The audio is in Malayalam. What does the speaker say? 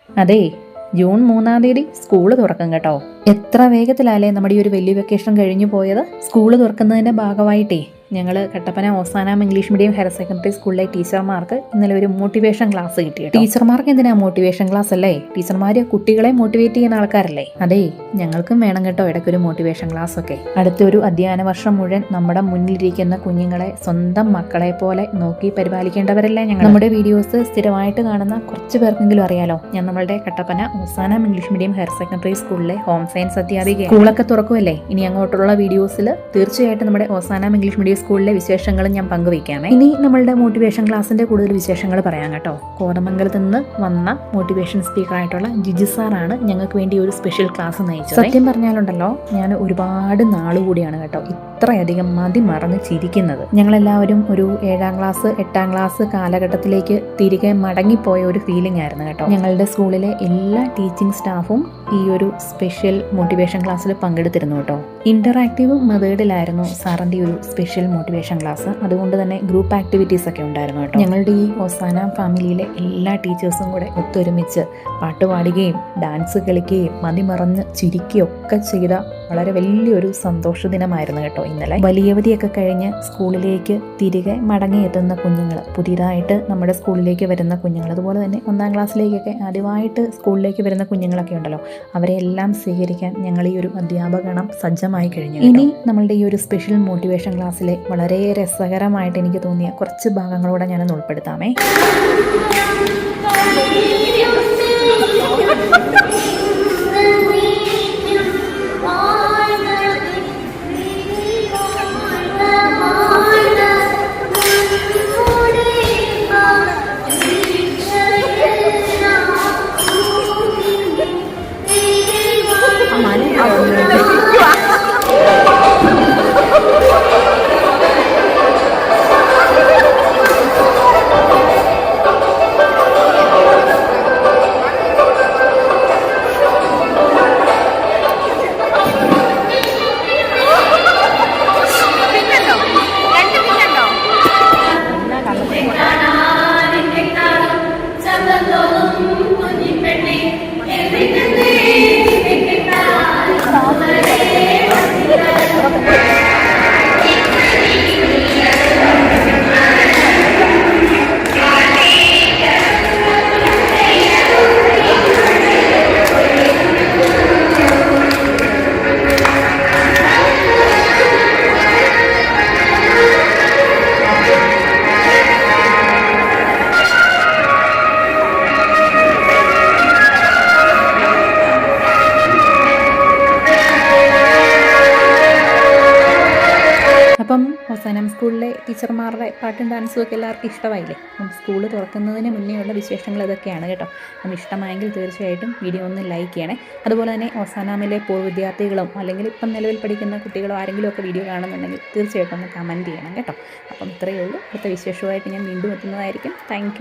അതെ, ജൂൺ 3-ാം തീയതി സ്കൂള് തുറക്കും കേട്ടോ. എത്ര വേഗത്തിലല്ലേ നമ്മുടെ ഈ ഒരു വലിയ വെക്കേഷൻ കഴിഞ്ഞു പോയത്. സ്കൂള് തുറക്കുന്നതിൻ്റെ ഭാഗമായിട്ടേ ഞങ്ങൾ Kattappana ഓസാനാം English medium higher secondary സ്കൂളിലെ ടീച്ചർമാർക്ക് ഇന്നലെ ഒരു മോട്ടിവേഷൻ ക്ലാസ് കിട്ടി. ടീച്ചർമാർക്ക് എന്തിനാ മോട്ടിവേഷൻ ക്ലാസ് അല്ലേ? ടീച്ചർമാർ കുട്ടികളെ മോട്ടിവേറ്റ് ചെയ്യുന്ന ആൾക്കാരല്ലേ? അതെ, ഞങ്ങൾക്കും വേണം കേട്ടോ ഇടയ്ക്കൊരു മോട്ടിവേഷൻ ക്ലാസ് ഒക്കെ. അടുത്തൊരു അധ്യയന വർഷം മുഴുവൻ നമ്മുടെ മുന്നിലിരിക്കുന്ന കുഞ്ഞുങ്ങളെ സ്വന്തം മക്കളെ പോലെ നോക്കി പരിപാലിക്കേണ്ടവരല്ലേ ഞങ്ങൾ. നമ്മുടെ വീഡിയോസ് സ്ഥിരമായിട്ട് കാണുന്ന കുറച്ച് പേർക്കെങ്കിലും അറിയാലോ, ഞാൻ നമ്മളുടെ Kattappana ഓസാനാം English medium higher secondary സ്കൂളിലെ ഹോം സയൻസ് അധ്യാപിക. സ്കൂളൊക്കെ തുറക്കുമല്ലേ, ഇനി അങ്ങോട്ടുള്ള വീഡിയോസിൽ തീർച്ചയായിട്ടും നമ്മുടെ ഓസാനാം ഇംഗ്ലീഷ് മീഡിയം സ്കൂളിലെ വിശേഷങ്ങളും ഞാൻ പങ്കുവയ്ക്കാമേ. ഇനി നമ്മളുടെ മോട്ടിവേഷൻ ക്ലാസിന്റെ കൂടുതൽ വിശേഷങ്ങൾ പറയാം കേട്ടോ. കോതമംഗലത്ത് നിന്ന് വന്ന മോട്ടിവേഷൻ സ്പീക്കർ ആയിട്ടുള്ള ജിജി സാറാണ് ഞങ്ങൾക്ക് വേണ്ടി ഒരു സ്പെഷ്യൽ ക്ലാസ് നയിച്ചത്. സത്യം പറഞ്ഞാലുണ്ടല്ലോ, ഞാൻ ഒരുപാട് നാളുകൂടിയാണ് കേട്ടോ ഇത്രയധികം മറന്ന് ചിരിക്കുന്നത്. ഞങ്ങളെല്ലാവരും ഒരു 7-ാം ക്ലാസ് 8-ാം ക്ലാസ് കാലഘട്ടത്തിലേക്ക് തിരികെ മടങ്ങിപ്പോയ ഒരു ഫീലിംഗ് ആയിരുന്നു കേട്ടോ. ഞങ്ങളുടെ സ്കൂളിലെ എല്ലാ ടീച്ചിങ് സ്റ്റാഫും ഈ ഒരു സ്പെഷ്യൽ മോട്ടിവേഷൻ ക്ലാസ്സിൽ പങ്കെടുത്തിരുന്നു കേട്ടോ. ഇന്ററാക്റ്റീവ് മെത്തേഡിലായിരുന്നു സാറിന്റെ ഒരു സ്പെഷ്യൽ മോട്ടിവേഷൻ ക്ലാസ്. അതുകൊണ്ട് തന്നെ ഗ്രൂപ്പ് ആക്ടിവിറ്റീസ് ഒക്കെ ഉണ്ടായിരുന്നു കേട്ടോ. ഞങ്ങളുടെ ഈ ഓസാനാം ഫാമിലിയിലെ എല്ലാ ടീച്ചേഴ്സും കൂടെ ഒത്തൊരുമിച്ച് പാട്ട് പാടുകയും ഡാൻസ് കളിക്കുകയും മതിമറന്ന് ചിരിക്കുകയും ഒക്കെ ചെയ്ത വളരെ വലിയൊരു സന്തോഷ ദിനമായിരുന്നു കേട്ടോ ഇന്നലെ. വലിയവധിയൊക്കെ കഴിഞ്ഞ് സ്കൂളിലേക്ക് തിരികെ മടങ്ങിയെത്തുന്ന കുഞ്ഞുങ്ങൾ, പുതിയതായിട്ട് നമ്മുടെ സ്കൂളിലേക്ക് വരുന്ന കുഞ്ഞുങ്ങൾ, അതുപോലെ തന്നെ 1-ാം ക്ലാസ്സിലേക്കൊക്കെ ആദ്യമായിട്ട് സ്കൂളിലേക്ക് വരുന്ന കുഞ്ഞുങ്ങളൊക്കെ ഉണ്ടല്ലോ, അവരെ എല്ലാം സ്വീകരിക്കാൻ ഞങ്ങൾ ഈ ഒരു അധ്യാപകഗണം സജ്ജമായി കഴിഞ്ഞു. ഇനി നമ്മളുടെ ഈ ഒരു സ്പെഷ്യൽ മോട്ടിവേഷൻ ക്ലാസ്സിലെ വളരെ രസകരമായിട്ട് എനിക്ക് തോന്നിയ കുറച്ച് ഭാഗങ്ങളോടെ ഞാനൊന്ന് ഉൾപ്പെടുത്താമേ. അപ്പം ഓസാനാം സ്കൂളിലെ ടീച്ചർമാരുടെ പാട്ടും ഡാൻസും ഒക്കെ എല്ലാവർക്കും ഇഷ്ടമായില്ലേ? അപ്പം സ്കൂൾ തുറക്കുന്നതിന് മുന്നേ ഉള്ള വിശേഷങ്ങൾ ഇതൊക്കെയാണ് കേട്ടോ. അപ്പം ഇഷ്ടമായെങ്കിൽ തീർച്ചയായിട്ടും വീഡിയോ ഒന്ന് ലൈക്ക് ചെയ്യണേ. അതുപോലെ തന്നെ ഓസാനാമിലെ പൂർവ്വ വിദ്യാർത്ഥികളും അല്ലെങ്കിൽ ഇപ്പം നിലവിൽ പഠിക്കുന്ന കുട്ടികളോ ആരെങ്കിലും ഒക്കെ വീഡിയോ കാണുന്നുണ്ടെങ്കിൽ തീർച്ചയായിട്ടും ഒന്ന് കമൻറ്റ് ചെയ്യണം കേട്ടോ. അപ്പം ഇത്രയേ ഉള്ളൂ. അടുത്ത വിശേഷമായിട്ട് ഞാൻ വീണ്ടും എത്തുന്നതായിരിക്കും. Thank you.